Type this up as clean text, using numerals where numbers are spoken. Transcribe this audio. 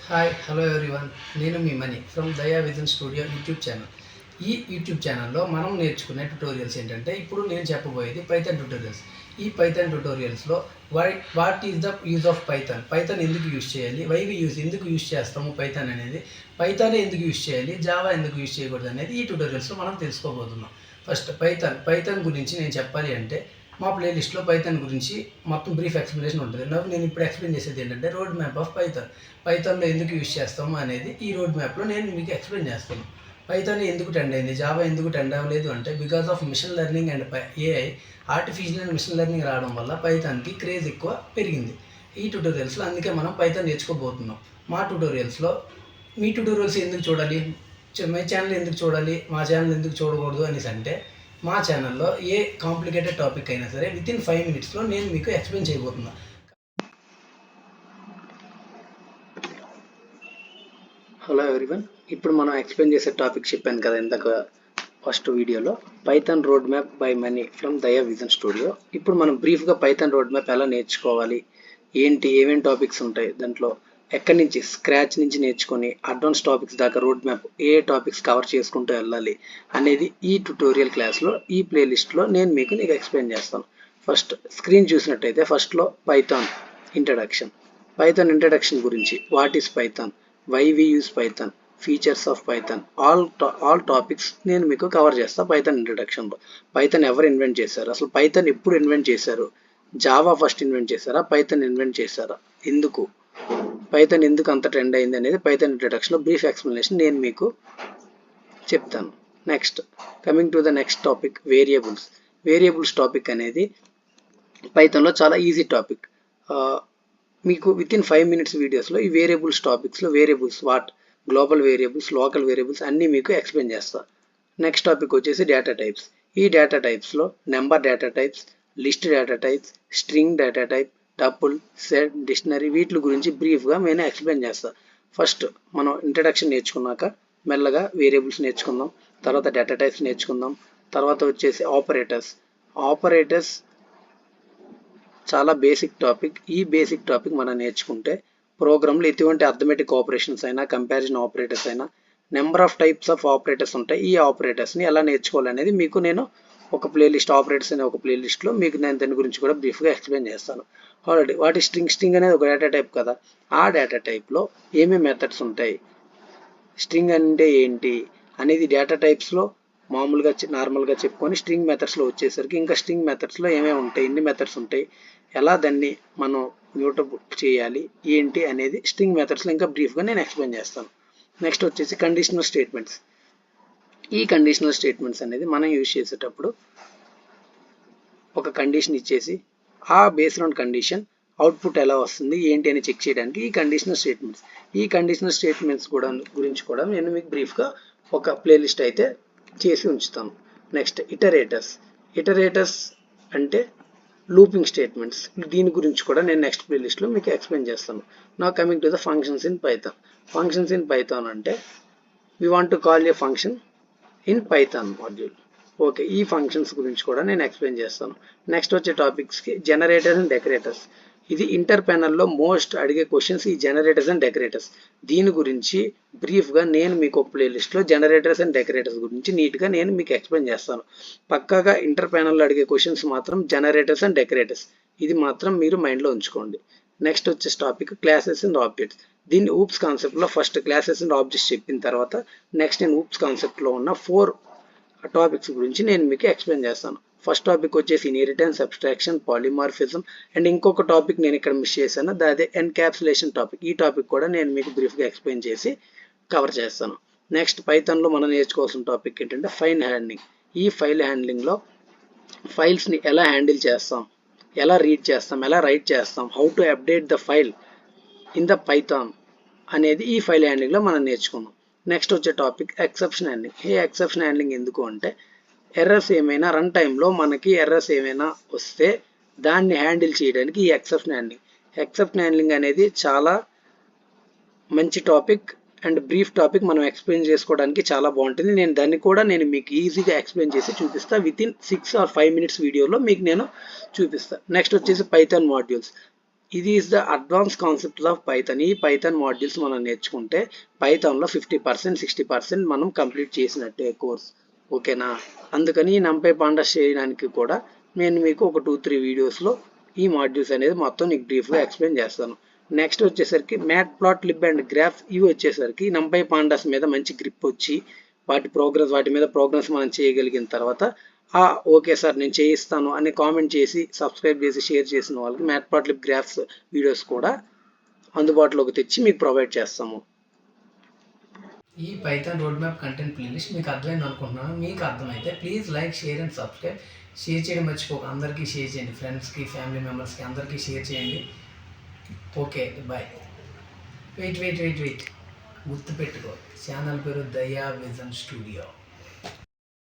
Hi hello everyone. నేను మీ Mani from Daya vision studio YouTube channel. ఈ యూట్యూబ్ ఛానల్లో మనం నేర్చుకునే ట్యుటోరియల్స్ ఏంటంటే, ఇప్పుడు నేను చెప్పబోయేది పైథాన్ ట్యుటోరియల్స్. ఈ పైథాన్ ట్యుటోరియల్స్లో what is the use of Python, Python ఎందుకు యూజ్ చేయాలి, ఎందుకు యూజ్ చేస్తాము పైథాన్ అనేది, పైథాన్ ఎందుకు యూజ్ చేయాలి, జావా ఎందుకు యూజ్ చేయకూడదు అనేది ఈ ట్యుటోరియల్స్లో మనం తెలుసుకోబోతున్నాం. ఫస్ట్ పైథాన్ గురించి నేను చెప్పాలి అంటే, మా ప్లేలిస్ట్లో పైథాన్ గురించి మొత్తం బ్రీఫ్ ఎక్స్ప్లెనేషన్ ఉంటుంది. నేను ఇప్పుడు ఎక్స్ప్లెయిన్ చేసేది ఏంటంటే, రోడ్ మ్యాప్ ఆఫ్ పైథాన్లో ఎందుకు యూజ్ చేస్తాము అనేది ఈ రోడ్ మ్యాప్లో నేను మీకు ఎక్స్ప్లెయిన్ చేస్తాను. పైథాన్ ఎందుకు ట్రెండ్ అయింది, జావా ఎందుకు ట్రెండ్ అవ్వలేదు అంటే, because of machine learning and AI, artificial and machine learning రావడం వల్ల పైథాన్కి క్రేజ్ ఎక్కువ పెరిగింది. ఈ ట్యుటోరియల్స్లో అందుకే మనం పైథాన్ నేర్చుకోబోతున్నాం. మా ట్యుటోరియల్స్లో మీ ట్యుటోరియల్స్ ఎందుకు చూడాలి, మీ ఛానల్ ఎందుకు చూడాలి, మా ఛానల్ ఎందుకు చూడకూడదు అనేసి అంటే, మా ఛానల్లో ఏ కాంప్లికేటెడ్ టాపిక్ అయినా సరే వితిన్ 5 minutesలో నేను మీకు ఎక్స్ప్లెయిన్ చేయబోతున్నా. Hello everyone. ఇప్పుడు మనం ఎక్స్ప్లెయిన్ చేసే టాపిక్ చెప్పాను కదా ఇందాక ఫస్ట్ వీడియోలో, Python road map by money from Daya vision studio. ఇప్పుడు మనం బ్రీఫ్గా పైథాన్ రోడ్ మ్యాప్ ఎలా నేర్చుకోవాలి, ఏమేమి టాపిక్స్ ఉంటాయి దాంట్లో, ఎక్కడి నుంచి స్క్రాచ్ నుంచి నేర్చుకొని అడ్వాన్స్ టాపిక్స్ దాకా రోడ్ మ్యాప్ ఏ టాపిక్స్ కవర్ చేసుకుంటూ వెళ్ళాలి అనేది ఈ ట్యుటోరియల్ క్లాస్లో, ఈ ప్లేలిస్ట్లో నేను మీకు ఎక్స్ప్లెయిన్ చేస్తాను. ఫస్ట్ స్క్రీన్ చూసినట్టయితే ఫస్ట్లో పైథాన్ ఇంట్రడక్షన్ గురించి, what is Python, why we use Python, features of Python, all topics నేను మీకు కవర్ చేస్తాను పైథాన్ ఇంట్రడక్షన్లో. పైథాన్ ఎవరు ఇన్వెంట్ చేశారు, అసలు పైథాన్ ఎప్పుడు ఇన్వెంట్ చేశారు, జావా ఫస్ట్ ఇన్వెంట్ చేశారా, పైథాన్ ఇన్వెంట్ చేశారా, ఎందుకు పైథాన్ ఎందుకు అంత ట్రెండ్ అయింది అనేది పైథాన్ ఇంట్రడక్షన్లో బ్రీఫ్ ఎక్స్ప్లెనేషన్ నేను మీకు చెప్తాను. Next coming to the next topic, variables topic అనేది పైథాన్లో చాలా ఈజీ టాపిక్. మీకు వితిన్ 5 minutes వీడియోస్లో ఈ variables global variables, local variables అన్నీ మీకు ఎక్స్ప్లెయిన్ చేస్తా. నెక్స్ట్ టాపిక్ వచ్చేసి డేటా టైప్స్. ఈ డేటా టైప్స్లో number data types, list data types, string data type, tuple, set, dictionary, వీటి గురించి బ్రీఫ్గా నేను ఎక్స్ప్లెయిన్ చేస్తాను. ఫస్ట్ మనం ఇంట్రడక్షన్ నేర్చుకున్నాక మెల్లగా వేరియబుల్స్ నేర్చుకుందాం, తర్వాత డేటా టైప్స్ నేర్చుకుందాం, తర్వాత వచ్చేసి ఆపరేటర్స్ చాలా బేసిక్ టాపిక్. ఈ బేసిక్ టాపిక్ మనం నేర్చుకుంటే ప్రోగ్రామ్లో ఎటువంటి అర్థమెటిక్ ఆపరేషన్స్ అయినా, కంపారిజన్ ఆపరేటర్స్ అయినా, number of types of operators ఉంటాయి. ఈ ఆపరేటర్స్ని ఎలా నేర్చుకోవాలనేది మీకు నేను ఒక ప్లేలిస్ట్, ఆపరేటర్స్ అనే ఒక ప్లేలిస్ట్లో మీకు నేను దాని గురించి కూడా బ్రీఫ్గా ఎక్స్ప్లెయిన్ చేస్తాను. ఆల్రెడీ వాటి స్ట్రింగ్ అనేది ఒక డేటా టైప్ కదా, ఆ డేటా టైప్లో ఏమేమి మెథడ్స్ ఉంటాయి, స్ట్రింగ్ అంటే ఏంటి అనేది డేటా టైప్స్లో మామూలుగా నార్మల్గా చెప్పుకొని, స్ట్రింగ్ మెథడ్స్లో వచ్చేసరికి ఇంకా స్ట్రింగ్ మెథడ్స్లో ఏమేమి ఉంటాయి, ఎన్ని మెథడ్స్ ఉంటాయి, ఎలా దాన్ని మనం మ్యూటబుల్ చేయాలి ఏంటి అనేది స్ట్రింగ్ మెథడ్స్లో ఇంకా బ్రీఫ్గా నేను ఎక్స్ప్లెయిన్ చేస్తాను. నెక్స్ట్ వచ్చేసి కండిషనల్ స్టేట్మెంట్స్. ఈ కండిషనల్ స్టేట్మెంట్స్ అనేది మనం యూజ్ చేసేటప్పుడు ఒక కండిషన్ ఇచ్చేసి ఆ బేస్డ్ ఆన్ కండిషన్ అవుట్పుట్ ఎలా వస్తుంది ఏంటి అని చెక్ చేయడానికి ఈ కండిషనల్ స్టేట్మెంట్స్ గురించి కూడా నేను మీకు బ్రీఫ్గా ఒక ప్లేలిస్ట్ అయితే చేసి ఉంచుతాను. నెక్స్ట్ ఇటరేటర్స్ అంటే లూపింగ్ స్టేట్మెంట్స్. దీని గురించి కూడా నేను నెక్స్ట్ ప్లేలిస్ట్లో మీకు ఎక్స్ప్లెయిన్ చేస్తాను. నా coming to the functions in Python అంటే we want to call a function in Python module. Okay, ఈ ఫంక్షన్స్ గురించి కూడా నేను ఎక్స్ప్లెయిన్ చేస్తాను. నెక్స్ట్ వచ్చే టాపిక్స్కి జనరేటర్స్ అండ్ డెకరేటర్స్. ఇది ఇంటర్ ప్యానల్లో మోస్ట్ అడిగే క్వశ్చన్స్, ఈ జనరేటర్స్ అండ్ డెకరేటర్స్. దీని గురించి బ్రీఫ్గా నేను మీకు ఒక ప్లేలిస్ట్లో జనరేటర్స్ అండ్ డెకరేటర్స్ గురించి నీట్గా నేను మీకు ఎక్స్ప్లెయిన్ చేస్తాను. పక్కాగా ఇంటర్ ప్యానల్లో అడిగే క్వశ్చన్స్ మాత్రం జనరేటర్స్ అండ్ డెకరేటర్స్, ఇది మాత్రం మీరు మైండ్లో ఉంచుకోండి. నెక్స్ట్ వచ్చేసి టాపిక్ క్లాసెస్ అండ్ ఆబ్జెక్ట్స్. దీన్ని ఊప్స్ కాన్సెప్ట్లో ఫస్ట్ క్లాసెస్ అండ్ ఆబ్జెక్ట్స్ చెప్పిన తర్వాత నెక్స్ట్ నేను ఊప్స్ కాన్సెప్ట్లో ఉన్న 4 టాపిక్స్ గురించి నేను మీకు ఎక్స్ప్లెయిన్ చేస్తాను. ఫస్ట్ టాపిక్ వచ్చేసి ఇన్హెరిటెన్స్, అబ్స్ట్రాక్షన్, పాలిమార్ఫిజం, అండ్ ఇంకొక టాపిక్ నేను ఇక్కడ మిస్ చేశాను, అదే ఎన్క్యాప్సులేషన్ టాపిక్. ఈ టాపిక్ కూడా నేను మీకు బ్రీఫ్గా ఎక్స్ప్లెయిన్ చేసి కవర్ చేస్తాను. నెక్స్ట్ పైథాన్లో మనం నేర్చుకోవాల్సిన టాపిక్ ఏంటంటే ఫైల్ హ్యాండ్లింగ్. ఈ ఫైల్ హ్యాండ్లింగ్లో ఫైల్స్ని ఎలా హ్యాండిల్ చేస్తాం, ఎలా రీడ్ చేస్తాం, ఎలా రైట్ చేస్తాం, how to update the file in the Python అనేది ఈ ఫైల్ హ్యాండ్లింగ్లో మనం నేర్చుకున్నాం. నెక్స్ట్ వచ్చే టాపిక్ ఎక్సెప్షన్ హ్యాండ్లింగ్. ఈ ఎక్సెప్షన్ హ్యాండ్లింగ్ ఎందుకు అంటే, ఎర్రర్స్ ఏమైనా రన్ టైంలో మనకి ఎర్రర్స్ ఏమైనా వస్తే దాన్ని హ్యాండిల్ చేయడానికి ఈ ఎక్సెప్షన్ హ్యాండ్లింగ్ అనేది చాలా మంచి టాపిక్ అండ్ బ్రీఫ్ టాపిక్. మనం ఎక్స్ప్లెయిన్ చేసుకోవడానికి చాలా బాగుంటుంది. దాన్ని కూడా నేను మీకు ఈజీగా ఎక్స్ప్లెయిన్ చేసి చూపిస్తాను. వితిన్ 6 or 5 minutes వీడియోలో మీకు నేను చూపిస్తాను. నెక్స్ట్ వచ్చేసి పైథాన్ మాడ్యూల్స్. ఇది is the advance concepts of Python. ఈ పైథాన్ మాడ్యూల్స్ మనం నేర్చుకుంటే పైథాన్లో 50% 60% మనం కంప్లీట్ చేసినట్టే కోర్స్. ఓకేనా? అందుకని ఈ నంపై పాండాస్ చేయడానికి కూడా నేను మీకు ఒక 2-3 వీడియోస్లో ఈ మాడ్యూల్స్ అనేది మొత్తం నీకు బ్రీఫ్గా ఎక్స్ప్లెయిన్ చేస్తాను. నెక్స్ట్ వచ్చేసరికి matplotlib and graph. ఇవి వచ్చేసరికి నంపై పాండాస్ మీద మంచి గ్రిప్ వచ్చి వాటి మీద ప్రోగ్రామ్స్ మనం చేయగలిగిన తర్వాత ఓకే సార్ నేను చేయిస్తాను అని కామెంట్ చేసి సబ్స్క్రైబ్ చేసి షేర్ చేసిన వాళ్ళకి matplotlib graphs videos కూడా అందుబాటులోకి తెచ్చి మీకు ప్రొవైడ్ చేస్తాము. ఈ Python road map content playlist మీకు అర్థమైంది అనుకుంటున్నాను. మీకు అర్థమైతే please like, share and subscribe. Share చేయడం మర్చిపోక, అందరికీ షేర్ చేయండి, ఫ్రెండ్స్కి, ఫ్యామిలీ మెంబర్స్కి అందరికీ షేర్ చేయండి. Okay, bye. వెయిట్ గుర్తుపెట్టుకో, ఛానల్ పేరు దయా విజన్ స్టూడియో.